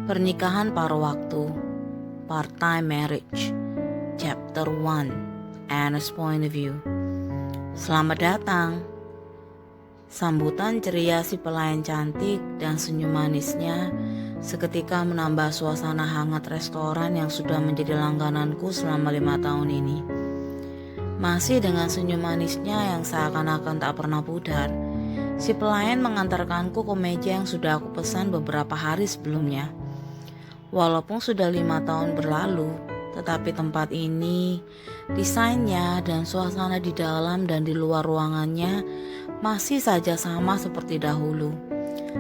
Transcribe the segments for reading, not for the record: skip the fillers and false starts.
Pernikahan Paruh Waktu, Part-Time Marriage, Chapter 1, Anna's Point of View. Selamat datang. Sambutan ceria si pelayan cantik dan senyum manisnya seketika menambah suasana hangat restoran yang sudah menjadi langgananku selama 5 tahun ini. Masih dengan senyum manisnya yang seakan-akan tak pernah pudar, si pelayan mengantarkanku ke meja yang sudah aku pesan beberapa hari sebelumnya. Walaupun sudah 5 tahun berlalu, tetapi tempat ini, desainnya dan suasana di dalam dan di luar ruangannya masih saja sama seperti dahulu.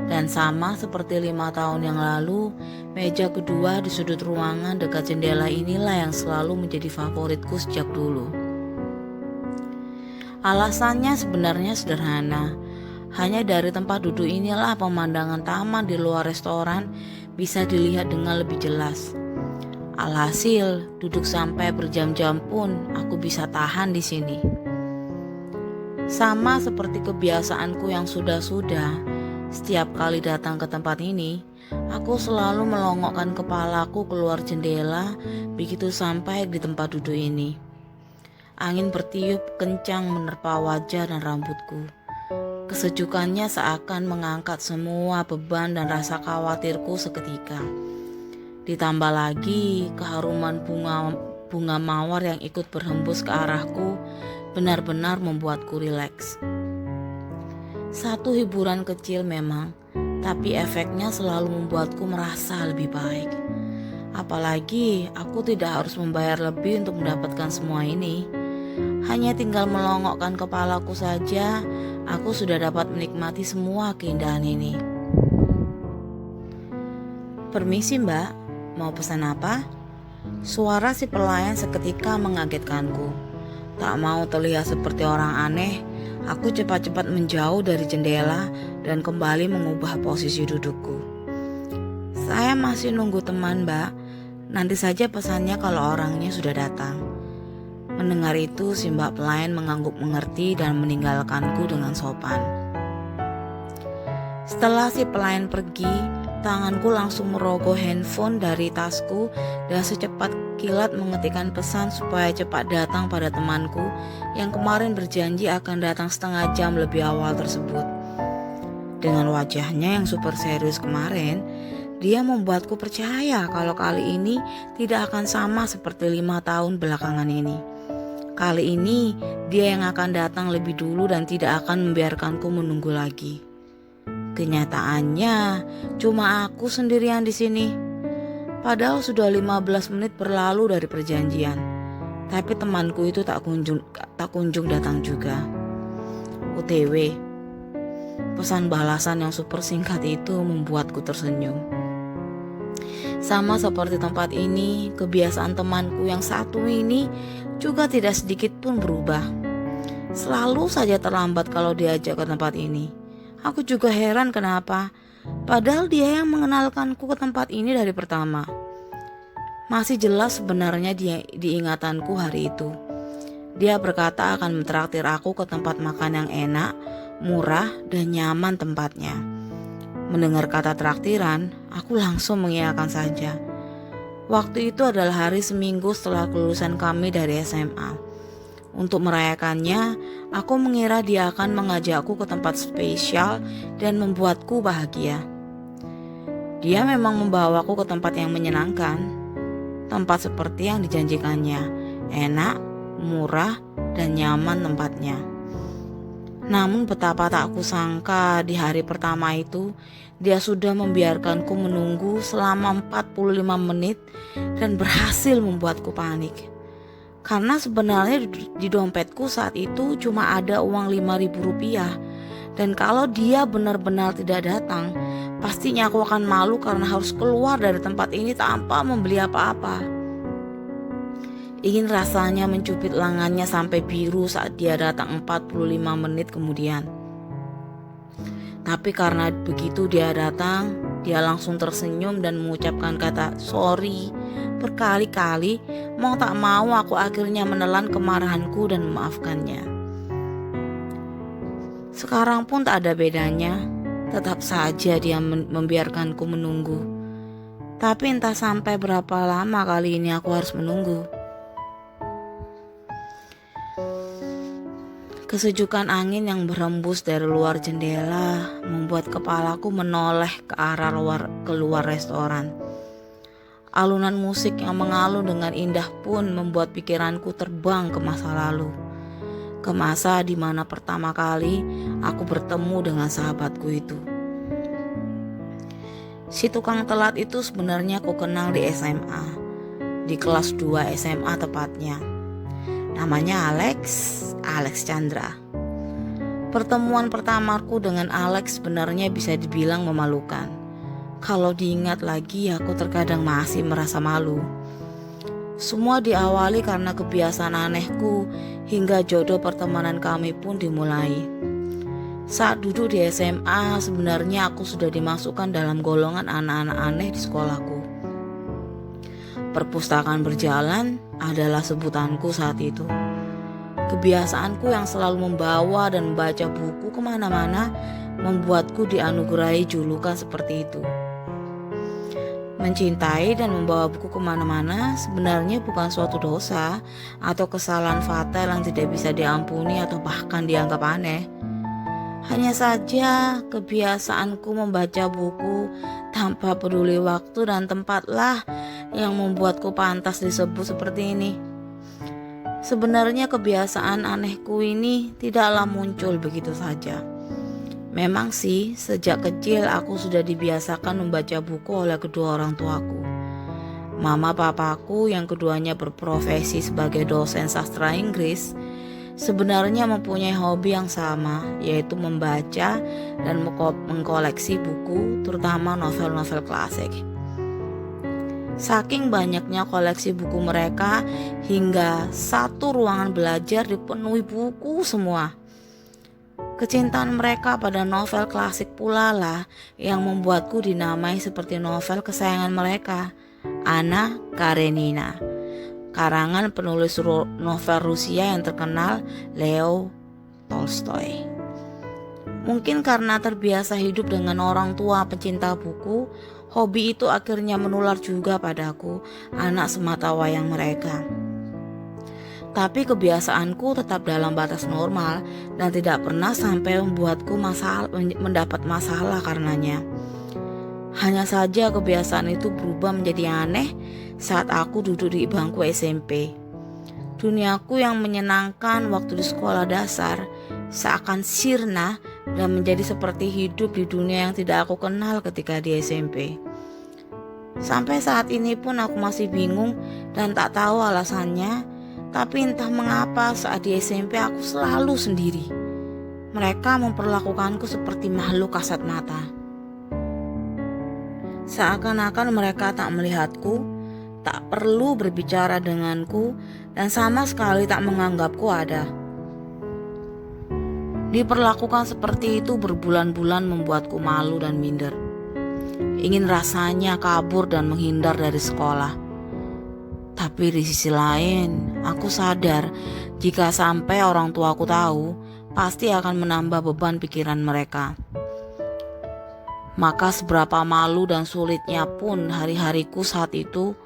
Dan sama seperti 5 tahun yang lalu, meja kedua di sudut ruangan dekat jendela inilah yang selalu menjadi favoritku sejak dulu. Alasannya sebenarnya sederhana. Hanya dari tempat duduk inilah pemandangan taman di luar restoran bisa dilihat dengan lebih jelas. Alhasil, duduk sampai berjam-jam pun aku bisa tahan di sini. Sama seperti kebiasaanku yang sudah-sudah, setiap kali datang ke tempat ini, aku selalu melongokkan kepalaku keluar jendela begitu sampai di tempat duduk ini. Angin bertiup kencang menerpa wajah dan rambutku. Kesejukannya seakan mengangkat semua beban dan rasa khawatirku seketika. Ditambah lagi keharuman bunga mawar yang ikut berhembus ke arahku benar-benar membuatku rileks. Satu hiburan kecil memang, tapi efeknya selalu membuatku merasa lebih baik. Apalagi aku tidak harus membayar lebih untuk mendapatkan semua ini. Hanya tinggal melongokkan kepalaku saja, aku sudah dapat menikmati semua keindahan ini. Permisi mbak, mau pesan apa? Suara si pelayan seketika mengagetkanku. Tak mau terlihat seperti orang aneh, aku cepat-cepat menjauh dari jendela dan kembali mengubah posisi dudukku. Saya masih nunggu teman mbak, nanti saja pesannya kalau orangnya sudah datang. Mendengar itu, si mbak pelayan mengangguk mengerti dan meninggalkanku dengan sopan. Setelah si pelayan pergi, tanganku langsung merogoh handphone dari tasku dan secepat kilat mengetikkan pesan supaya cepat datang pada temanku yang kemarin berjanji akan datang setengah jam lebih awal tersebut. Dengan wajahnya yang super serius kemarin, dia membuatku percaya kalau kali ini tidak akan sama seperti 5 tahun belakangan ini. Kali ini dia yang akan datang lebih dulu dan tidak akan membiarkanku menunggu lagi. Kenyataannya cuma aku sendirian di sini. Padahal sudah 15 menit berlalu dari perjanjian. Tapi temanku itu tak kunjung datang juga. OTW. Pesan balasan yang super singkat itu membuatku tersenyum. Sama seperti tempat ini, kebiasaan temanku yang satu ini juga tidak sedikit pun berubah. Selalu saja terlambat kalau diajak ke tempat ini. Aku juga heran kenapa, padahal dia yang mengenalkanku ke tempat ini dari pertama. Masih jelas sebenarnya dia diingatanku hari itu. Dia berkata akan mentraktir aku ke tempat makan yang enak, murah, dan nyaman tempatnya. Mendengar kata traktiran, aku langsung mengiyakan saja. Waktu itu adalah hari seminggu setelah kelulusan kami dari SMA. Untuk merayakannya, aku mengira dia akan mengajakku ke tempat spesial dan membuatku bahagia. Dia memang membawaku ke tempat yang menyenangkan. Tempat seperti yang dijanjikannya, enak, murah, dan nyaman tempatnya. Namun betapa tak kusangka di hari pertama itu dia sudah membiarkanku menunggu selama 45 menit dan berhasil membuatku panik. Karena sebenarnya di dompetku saat itu cuma ada uang 5.000 rupiah. Dan kalau dia benar-benar tidak datang, pastinya aku akan malu karena harus keluar dari tempat ini tanpa membeli apa-apa. Ingin rasanya mencubit lengannya sampai biru saat dia datang 45 menit kemudian. Tapi karena begitu dia datang, dia langsung tersenyum dan mengucapkan kata sorry berkali-kali. Mau tak mau aku akhirnya menelan kemarahanku dan memaafkannya. Sekarang pun tak ada bedanya, tetap saja dia membiarkanku menunggu. Tapi entah sampai berapa lama kali ini aku harus menunggu. Kesejukan angin yang berhembus dari luar jendela membuat kepalaku menoleh ke arah keluar restoran. Alunan musik yang mengalun dengan indah pun membuat pikiranku terbang ke masa lalu. Ke masa di mana pertama kali aku bertemu dengan sahabatku itu. Si tukang telat itu sebenarnya aku kenal di SMA, di kelas 2 SMA tepatnya. Namanya Alex Chandra. Pertemuan pertamaku dengan Alex sebenarnya bisa dibilang memalukan. Kalau diingat lagi, aku terkadang masih merasa malu. Semua diawali karena kebiasaan anehku hingga jodoh pertemanan kami pun dimulai. Saat duduk di SMA, sebenarnya aku sudah dimasukkan dalam golongan anak-anak aneh di sekolahku. Perpustakaan berjalan adalah sebutanku saat itu. Kebiasaanku yang selalu membawa dan membaca buku kemana-mana membuatku dianugerahi julukan seperti itu. Mencintai dan membawa buku kemana-mana sebenarnya bukan suatu dosa atau kesalahan fatal yang tidak bisa diampuni atau bahkan dianggap aneh. Hanya saja kebiasaanku membaca buku tanpa peduli waktu dan tempatlah yang membuatku pantas disebut seperti ini. Sebenarnya kebiasaan anehku ini tidaklah muncul begitu saja. Memang sih sejak kecil aku sudah dibiasakan membaca buku oleh kedua orang tuaku. Mama papaku yang keduanya berprofesi sebagai dosen sastra Inggris sebenarnya mempunyai hobi yang sama, yaitu membaca dan mengkoleksi buku, terutama novel-novel klasik. Saking banyaknya koleksi buku mereka hingga satu ruangan belajar dipenuhi buku semua. Kecintaan mereka pada novel klasik pula lah yang membuatku dinamai seperti novel kesayangan mereka, Anna Karenina, karangan penulis novel Rusia yang terkenal Leo Tolstoy. Mungkin karena terbiasa hidup dengan orang tua pecinta buku, hobi itu akhirnya menular juga padaku, anak sematawayang mereka. Tapi kebiasaanku tetap dalam batas normal dan tidak pernah sampai membuatku mendapat masalah karenanya. Hanya saja kebiasaan itu berubah menjadi aneh saat aku duduk di bangku SMP. Duniaku yang menyenangkan waktu di sekolah dasar seakan sirna dan menjadi seperti hidup di dunia yang tidak aku kenal ketika di SMP. Sampai saat ini pun aku masih bingung dan tak tahu alasannya. Tapi entah mengapa saat di SMP aku selalu sendiri. Mereka memperlakukanku seperti makhluk kasat mata. Seakan-akan mereka tak melihatku, tak perlu berbicara denganku, dan sama sekali tak menganggapku ada. Diperlakukan seperti itu berbulan-bulan membuatku malu dan minder. Ingin rasanya kabur dan menghindar dari sekolah. Tapi di sisi lain, aku sadar jika sampai orang tuaku tahu, pasti akan menambah beban pikiran mereka. Maka seberapa malu dan sulitnya pun hari-hariku saat itu,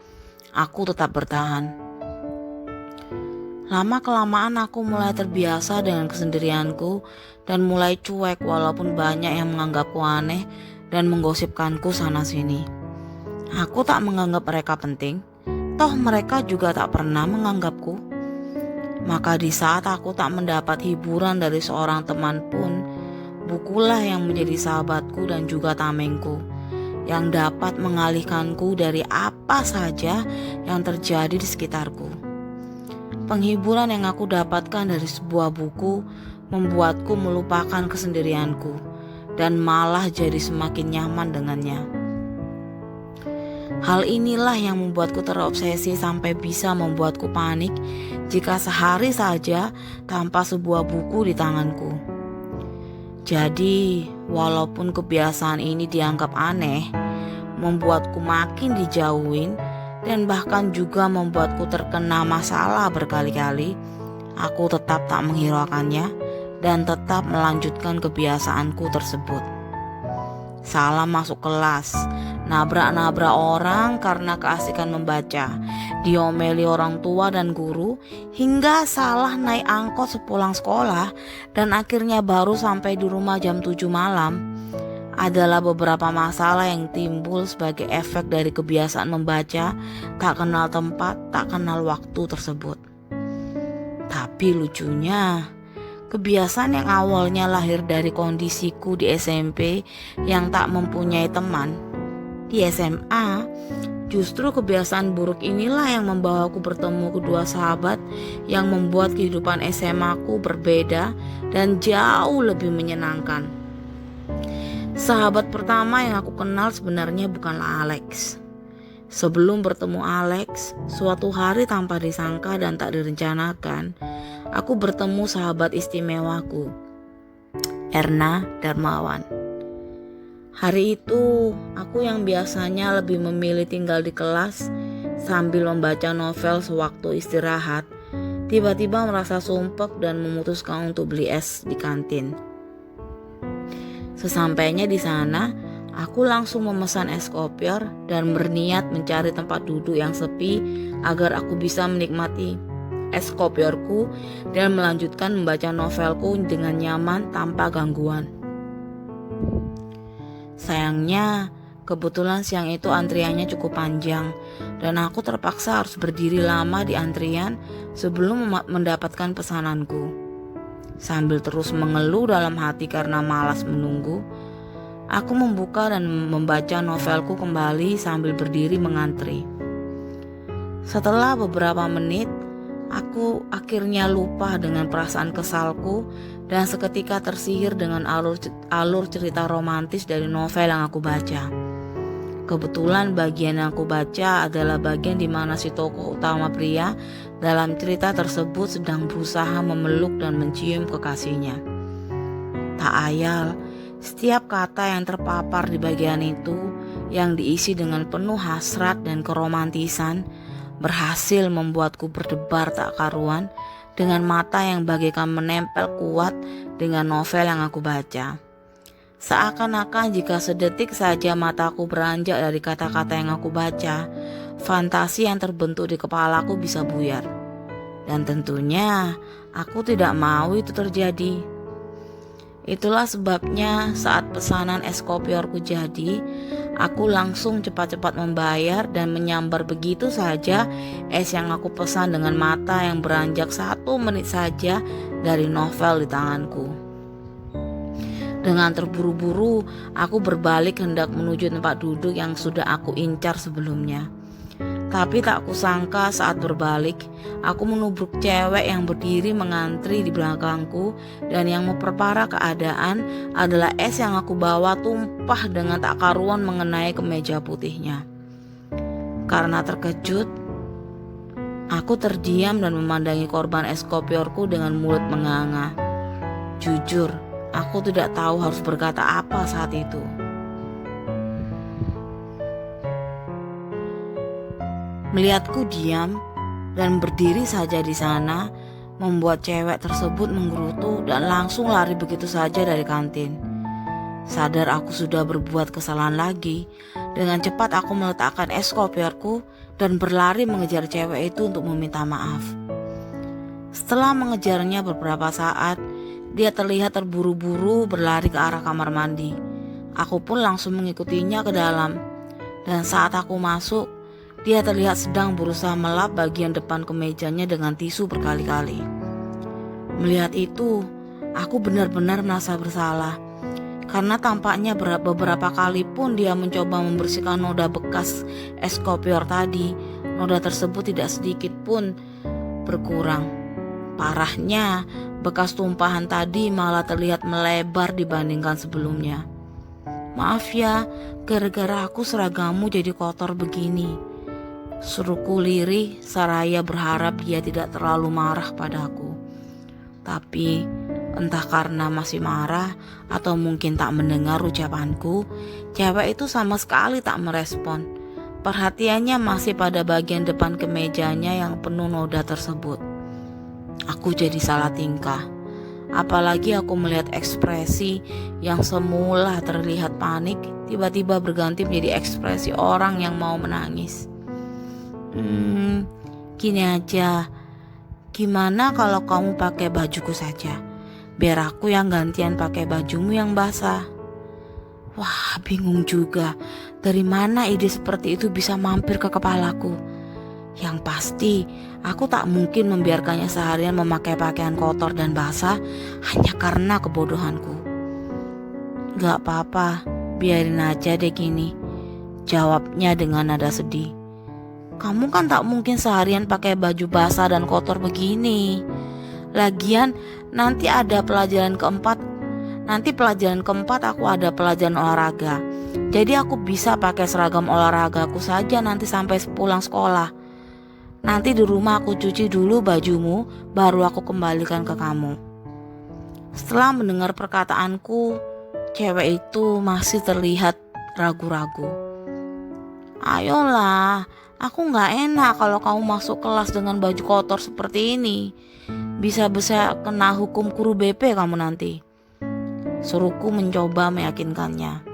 aku tetap bertahan. Lama-kelamaan aku mulai terbiasa dengan kesendirianku dan mulai cuek walaupun banyak yang menganggapku aneh dan menggosipkanku sana-sini. Aku tak menganggap mereka penting. Toh mereka juga tak pernah menganggapku. Maka di saat aku tak mendapat hiburan dari seorang teman pun, bukulah yang menjadi sahabatku dan juga tamengku, yang dapat mengalihkanku dari apa saja yang terjadi di sekitarku. Penghiburan yang aku dapatkan dari sebuah buku membuatku melupakan kesendirianku dan malah jadi semakin nyaman dengannya. Hal inilah yang membuatku terobsesi sampai bisa membuatku panik jika sehari saja tanpa sebuah buku di tanganku. Jadi, walaupun kebiasaan ini dianggap aneh, membuatku makin dijauhin dan bahkan juga membuatku terkena masalah berkali-kali, aku tetap tak menghiraukannya dan tetap melanjutkan kebiasaanku tersebut. Salam masuk kelas, nabrak-nabrak orang karena keasikan membaca, diomeli orang tua dan guru, hingga salah naik angkot sepulang sekolah dan akhirnya baru sampai di rumah jam 7 malam, adalah beberapa masalah yang timbul sebagai efek dari kebiasaan membaca, tak kenal tempat, tak kenal waktu tersebut. Tapi lucunya, kebiasaan yang awalnya lahir dari kondisiku di SMP yang tak mempunyai teman, di SMA justru kebiasaan buruk inilah yang membawaku bertemu kedua sahabat yang membuat kehidupan SMA ku berbeda dan jauh lebih menyenangkan. Sahabat pertama yang aku kenal sebenarnya bukanlah Alex. Sebelum bertemu Alex, suatu hari tanpa disangka dan tak direncanakan, aku bertemu sahabat istimewaku, Erna Darmawan. Hari itu, aku yang biasanya lebih memilih tinggal di kelas sambil membaca novel sewaktu istirahat, tiba-tiba merasa sumpek dan memutuskan untuk beli es di kantin. Sesampainya di sana, aku langsung memesan es kopior dan berniat mencari tempat duduk yang sepi agar aku bisa menikmati es kopiorku dan melanjutkan membaca novelku dengan nyaman tanpa gangguan. Sayangnya, kebetulan siang itu antriannya cukup panjang dan aku terpaksa harus berdiri lama di antrian sebelum mendapatkan pesananku. Sambil terus mengeluh dalam hati karena malas menunggu, aku membuka dan membaca novelku kembali sambil berdiri mengantri. Setelah beberapa menit, aku akhirnya lupa dengan perasaan kesalku dan seketika tersihir dengan alur cerita romantis dari novel yang aku baca. Kebetulan bagian yang aku baca adalah bagian di mana si tokoh utama pria dalam cerita tersebut sedang berusaha memeluk dan mencium kekasihnya. Tak ayal, setiap kata yang terpapar di bagian itu yang diisi dengan penuh hasrat dan keromantisan berhasil membuatku berdebar tak karuan dengan mata yang bagaikan menempel kuat dengan novel yang aku baca. Seakan-akan jika sedetik saja mataku beranjak dari kata-kata yang aku baca, fantasi yang terbentuk di kepalaku bisa buyar. Dan tentunya aku tidak mau itu terjadi. Itulah sebabnya saat pesanan es kopiorku jadi, aku langsung cepat-cepat membayar dan menyambar begitu saja es yang aku pesan dengan mata yang beranjak 1 menit saja dari novel di tanganku. Dengan terburu-buru, aku berbalik hendak menuju tempat duduk yang sudah aku incar sebelumnya. Tapi tak kusangka saat berbalik, aku menubruk cewek yang berdiri mengantri di belakangku dan yang memperparah keadaan adalah es yang aku bawa tumpah dengan tak karuan mengenai kemeja putihnya. Karena terkejut, aku terdiam dan memandangi korban es kopiorku dengan mulut menganga. Jujur, aku tidak tahu harus berkata apa saat itu. Melihatku diam dan berdiri saja di sana membuat cewek tersebut menggerutu dan langsung lari begitu saja dari kantin. Sadar aku sudah berbuat kesalahan lagi, dengan cepat aku meletakkan es kopiorku dan berlari mengejar cewek itu untuk meminta maaf. Setelah mengejarnya beberapa saat, dia terlihat terburu-buru berlari ke arah kamar mandi. Aku pun langsung mengikutinya ke dalam. Dan saat aku masuk, dia terlihat sedang berusaha melap bagian depan kemejanya dengan tisu berkali-kali. Melihat itu, aku benar-benar merasa bersalah. Karena tampaknya beberapa kali pun dia mencoba membersihkan noda bekas es kopior tadi, noda tersebut tidak sedikit pun berkurang. Parahnya, bekas tumpahan tadi malah terlihat melebar dibandingkan sebelumnya. Maaf ya, gara-gara aku seragammu jadi kotor begini. Suruhku lirih saraya berharap dia tidak terlalu marah padaku. Tapi entah karena masih marah atau mungkin tak mendengar ucapanku, cewek itu sama sekali tak merespon. Perhatiannya masih pada bagian depan kemejanya yang penuh noda tersebut. Aku jadi salah tingkah. Apalagi aku melihat ekspresi yang semula terlihat panik, tiba-tiba berganti menjadi ekspresi orang yang mau menangis. Gini aja, gimana kalau kamu pakai bajuku saja? Biar aku yang gantian pakai bajumu yang basah. Wah, bingung juga. Dari mana ide seperti itu bisa mampir ke kepalaku? Yang pasti, aku tak mungkin membiarkannya seharian memakai pakaian kotor dan basah hanya karena kebodohanku. Gak apa-apa, biarin aja deh gini, jawabnya dengan nada sedih. Kamu kan tak mungkin seharian pakai baju basah dan kotor begini. Lagian nanti pelajaran keempat aku ada pelajaran olahraga. Jadi aku bisa pakai seragam olahragaku saja nanti sampai pulang sekolah. Nanti di rumah aku cuci dulu bajumu, baru aku kembalikan ke kamu. Setelah mendengar perkataanku, cewek itu masih terlihat ragu-ragu. Ayolah, aku gak enak kalau kamu masuk kelas dengan baju kotor seperti ini. Bisa-bisa kena hukum guru BP kamu nanti. Suruhku mencoba meyakinkannya.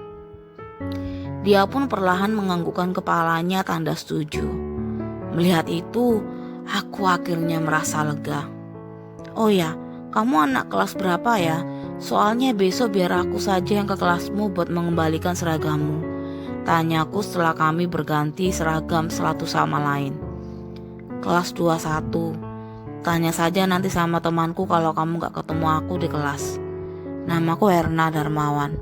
Dia pun perlahan menganggukkan kepalanya tanda setuju. Melihat itu, aku akhirnya merasa lega. Oh ya, kamu anak kelas berapa ya? Soalnya besok biar aku saja yang ke kelasmu buat mengembalikan seragammu. Tanyaku setelah kami berganti seragam satu sama lain. Kelas 21. Tanya saja nanti sama temanku kalau kamu gak ketemu aku di kelas. Namaku Erna Darmawan.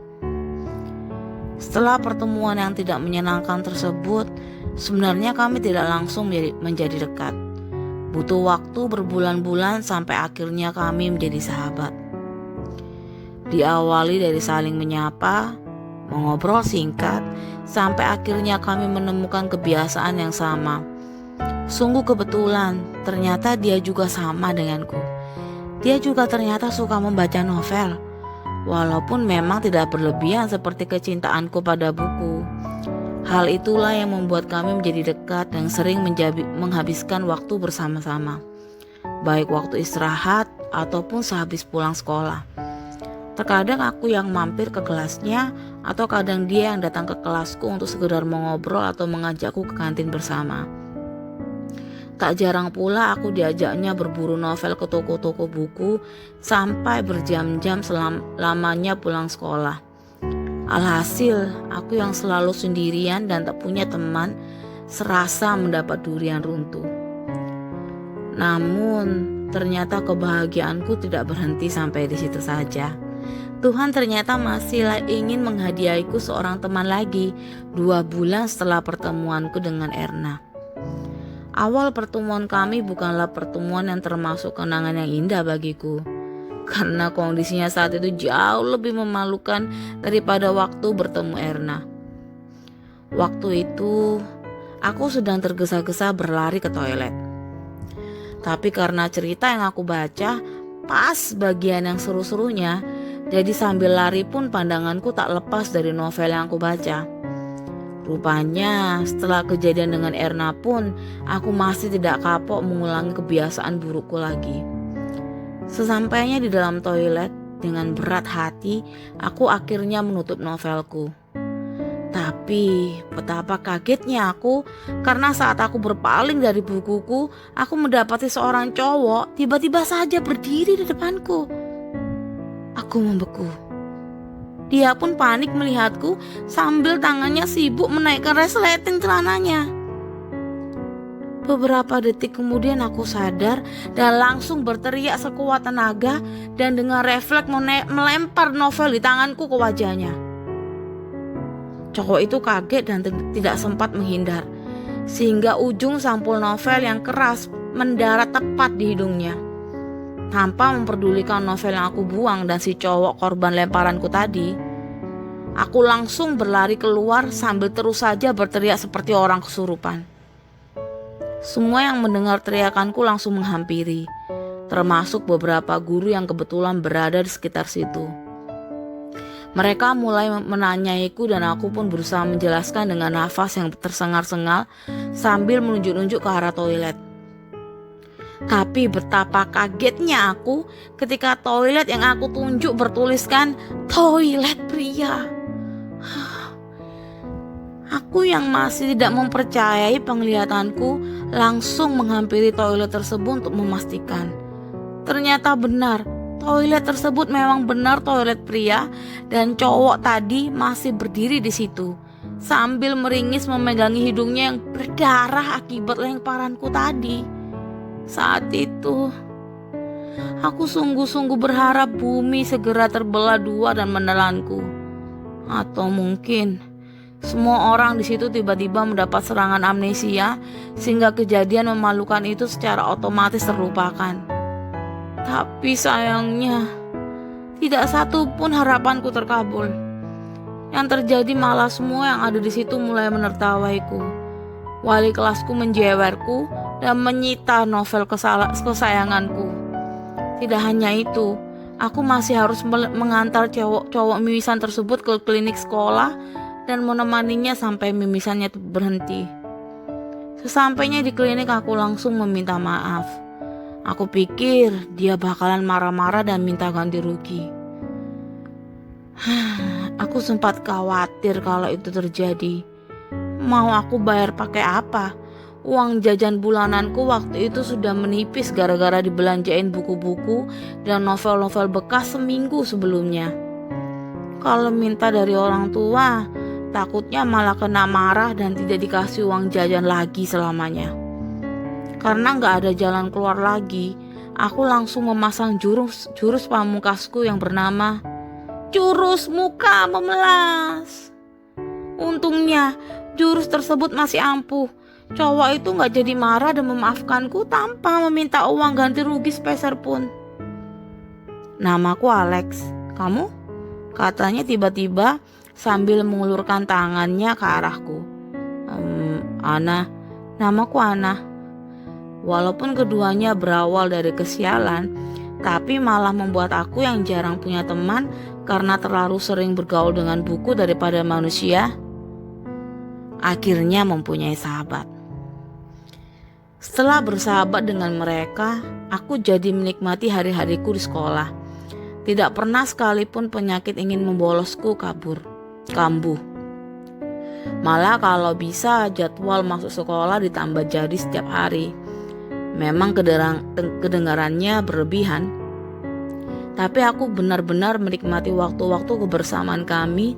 Setelah pertemuan yang tidak menyenangkan tersebut, sebenarnya kami tidak langsung menjadi dekat. Butuh waktu berbulan-bulan sampai akhirnya kami menjadi sahabat. Diawali dari saling menyapa, mengobrol singkat, sampai akhirnya kami menemukan kebiasaan yang sama. Sungguh kebetulan, ternyata dia juga sama denganku. Dia juga ternyata suka membaca novel, walaupun memang tidak berlebihan seperti kecintaanku pada buku. Hal itulah yang membuat kami menjadi dekat dan sering menghabiskan waktu bersama-sama, baik waktu istirahat ataupun sehabis pulang sekolah. Terkadang aku yang mampir ke kelasnya, atau kadang dia yang datang ke kelasku untuk sekedar mengobrol atau mengajakku ke kantin bersama. Tak jarang pula aku diajaknya berburu novel ke toko-toko buku sampai berjam-jam lamanya pulang sekolah. Alhasil, aku yang selalu sendirian dan tak punya teman serasa mendapat durian runtuh. Namun, ternyata kebahagiaanku tidak berhenti sampai di situ saja. Tuhan ternyata masih ingin menghadiahiku seorang teman lagi 2 bulan setelah pertemuanku dengan Erna. Awal pertemuan kami bukanlah pertemuan yang termasuk kenangan yang indah bagiku, karena kondisinya saat itu jauh lebih memalukan daripada waktu bertemu Erna. Waktu itu aku sedang tergesa-gesa berlari ke toilet. Tapi karena cerita yang aku baca pas bagian yang seru-serunya, jadi sambil lari pun pandanganku tak lepas dari novel yang aku baca. Rupanya setelah kejadian dengan Erna pun aku masih tidak kapok mengulangi kebiasaan burukku lagi. Sesampainya di dalam toilet, dengan berat hati aku akhirnya menutup novelku. Tapi betapa kagetnya aku karena saat aku berpaling dari bukuku, aku mendapati seorang cowok tiba-tiba saja berdiri di depanku. Aku membeku. Dia pun panik melihatku sambil tangannya sibuk menaikkan resleting celananya. Beberapa detik kemudian aku sadar dan langsung berteriak sekuat tenaga dan dengan refleks melempar novel di tanganku ke wajahnya. Cowok itu kaget dan tidak sempat menghindar, sehingga ujung sampul novel yang keras mendarat tepat di hidungnya. Tanpa memperdulikan novel yang aku buang dan si cowok korban lemparanku tadi, aku langsung berlari keluar sambil terus saja berteriak seperti orang kesurupan. Semua yang mendengar teriakanku langsung menghampiri, termasuk beberapa guru yang kebetulan berada di sekitar situ. Mereka mulai menanyaiku dan aku pun berusaha menjelaskan dengan nafas yang tersengal-sengal sambil menunjuk-nunjuk ke arah toilet. Tapi betapa kagetnya aku ketika toilet yang aku tunjuk bertuliskan toilet pria. Aku yang masih tidak mempercayai penglihatanku langsung menghampiri toilet tersebut untuk memastikan. Ternyata benar, toilet tersebut memang benar toilet pria dan cowok tadi masih berdiri di situ sambil meringis memegangi hidungnya yang berdarah akibat lemparanku tadi. Saat itu, aku sungguh-sungguh berharap bumi segera terbelah dua dan menelanku. Atau mungkin semua orang di situ tiba-tiba mendapat serangan amnesia sehingga kejadian memalukan itu secara otomatis terlupakan. Tapi sayangnya, tidak satu pun harapanku terkabul. Yang terjadi malah semua yang ada di situ mulai menertawaiku. Wali kelasku menjewerku dan menyita novel kesayanganku. Tidak hanya itu, aku masih harus mengantar cowok mimisan tersebut ke klinik sekolah dan menemaninya sampai mimisannya berhenti. Sesampainya di klinik aku langsung meminta maaf. Aku pikir dia bakalan marah-marah dan minta ganti rugi. Aku sempat khawatir kalau itu terjadi. Mau aku bayar pakai apa? Uang jajan bulananku waktu itu sudah menipis gara-gara dibelanjain buku-buku dan novel-novel bekas seminggu sebelumnya. Kalau minta dari orang tua, takutnya malah kena marah dan tidak dikasih uang jajan lagi selamanya. Karena gak ada jalan keluar lagi, aku langsung memasang jurus pamungkasku yang bernama jurus muka memelas. Untungnya jurus tersebut masih ampuh. Cowok itu gak jadi marah dan memaafkanku tanpa meminta uang ganti rugi sepeser pun. Namaku Alex, kamu? Katanya tiba-tiba sambil mengulurkan tangannya ke arahku. Ana, namaku Ana. Walaupun keduanya berawal dari kesialan, tapi malah membuat aku yang jarang punya teman karena terlalu sering bergaul dengan buku daripada manusia, akhirnya mempunyai sahabat. Setelah bersahabat dengan mereka, aku jadi menikmati hari-hariku di sekolah. Tidak pernah sekalipun penyakit ingin membolosku kambuh. Malah kalau bisa jadwal masuk sekolah ditambah jadi setiap hari. Memang kedengarannya berlebihan, tapi aku benar-benar menikmati waktu-waktu kebersamaan kami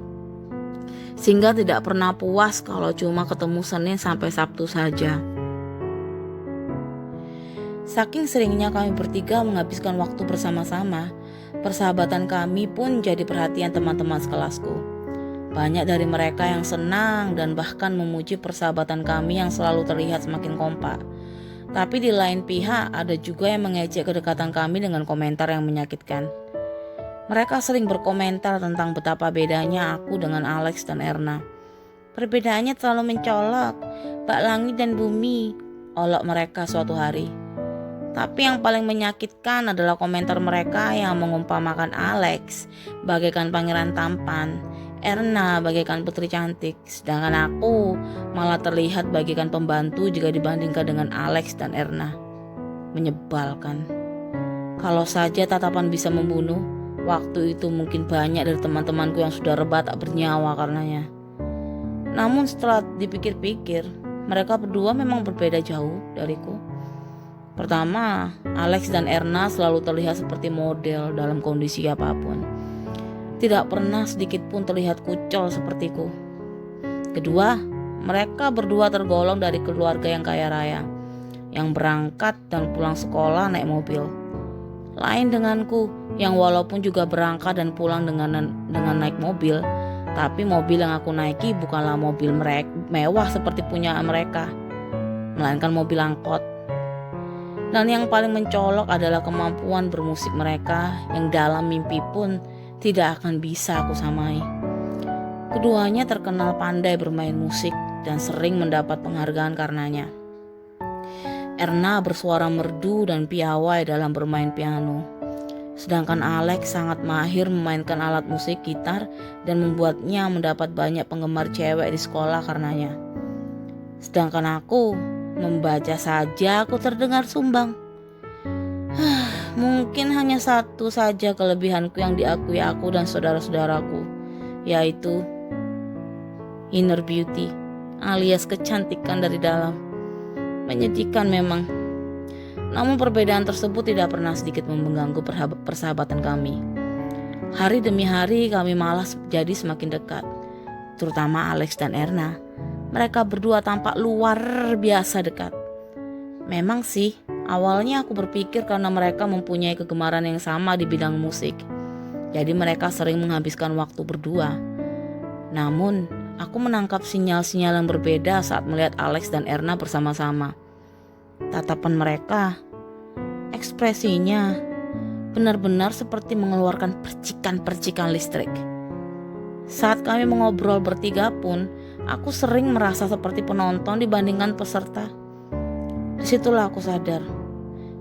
sehingga tidak pernah puas kalau cuma ketemu Senin sampai Sabtu saja. Saking seringnya kami bertiga menghabiskan waktu bersama-sama, persahabatan kami pun jadi perhatian teman-teman sekelasku. Banyak dari mereka yang senang dan bahkan memuji persahabatan kami yang selalu terlihat semakin kompak. Tapi di lain pihak ada juga yang mengejek kedekatan kami dengan komentar yang menyakitkan. Mereka sering berkomentar tentang betapa bedanya aku dengan Alex dan Erna. Perbedaannya terlalu mencolok, bak langit dan bumi, olok mereka suatu hari. Tapi yang paling menyakitkan adalah komentar mereka yang mengumpamakan Alex bagaikan pangeran tampan, Erna bagaikan putri cantik, sedangkan aku malah terlihat bagaikan pembantu jika dibandingkan dengan Alex dan Erna. Menyebalkan. Kalau saja tatapan bisa membunuh, waktu itu mungkin banyak dari teman-temanku yang sudah rebah tak bernyawa karenanya. Namun setelah dipikir-pikir, mereka berdua memang berbeda jauh dariku. Pertama, Alex dan Erna selalu terlihat seperti model dalam kondisi apapun. Tidak pernah sedikit pun terlihat kucel sepertiku. Kedua, mereka berdua tergolong dari keluarga yang kaya raya, yang berangkat dan pulang sekolah naik mobil. Lain denganku, yang walaupun juga berangkat dan pulang dengan naik mobil, tapi mobil yang aku naiki bukanlah mobil mewah seperti punya mereka, melainkan mobil angkot. Dan yang paling mencolok adalah kemampuan bermusik mereka yang dalam mimpi pun tidak akan bisa aku samai. Keduanya terkenal pandai bermain musik dan sering mendapat penghargaan karenanya. Erna bersuara merdu dan piawai dalam bermain piano. Sedangkan Alex sangat mahir memainkan alat musik gitar dan membuatnya mendapat banyak penggemar cewek di sekolah karenanya. Sedangkan aku, membaca saja aku terdengar sumbang. Mungkin hanya satu saja kelebihanku yang diakui aku dan saudara-saudaraku, yaitu inner beauty alias kecantikan dari dalam. Menyedihkan memang. Namun perbedaan tersebut tidak pernah sedikit mengganggu persahabatan kami. Hari demi hari kami malah jadi semakin dekat. Terutama Alex dan Erna. Mereka berdua tampak luar biasa dekat. Memang sih, awalnya aku berpikir karena mereka mempunyai kegemaran yang sama di bidang musik. Jadi mereka sering menghabiskan waktu berdua. Namun, aku menangkap sinyal-sinyal yang berbeda saat melihat Alex dan Erna bersama-sama. Tatapan mereka, ekspresinya benar-benar seperti mengeluarkan percikan-percikan listrik. Saat kami mengobrol bertiga pun, aku sering merasa seperti penonton dibandingkan peserta. Disitulah aku sadar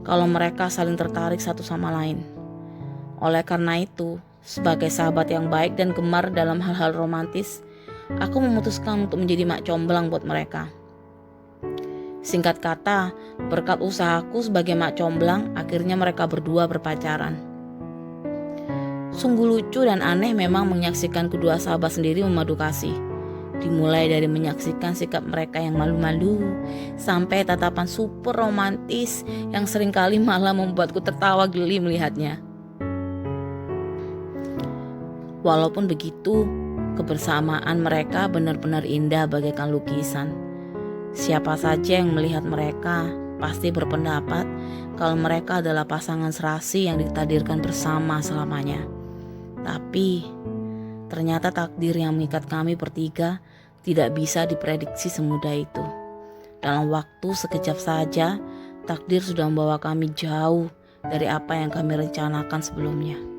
kalau mereka saling tertarik satu sama lain. Oleh karena itu, sebagai sahabat yang baik dan gemar dalam hal-hal romantis, aku memutuskan untuk menjadi mak comblang buat mereka. Singkat kata, berkat usahaku sebagai mak comblang, akhirnya mereka berdua berpacaran. Sungguh lucu dan aneh memang menyaksikan kedua sahabat sendiri memadu kasih. Dimulai dari menyaksikan sikap mereka yang malu-malu, sampai tatapan super romantis yang seringkali malah membuatku tertawa geli melihatnya. Walaupun begitu, kebersamaan mereka benar-benar indah bagaikan lukisan. Siapa saja yang melihat mereka pasti berpendapat kalau mereka adalah pasangan serasi yang ditakdirkan bersama selamanya. Tapi ternyata takdir yang mengikat kami bertiga tidak bisa diprediksi semudah itu. Dalam waktu sekejap saja, takdir sudah membawa kami jauh dari apa yang kami rencanakan sebelumnya.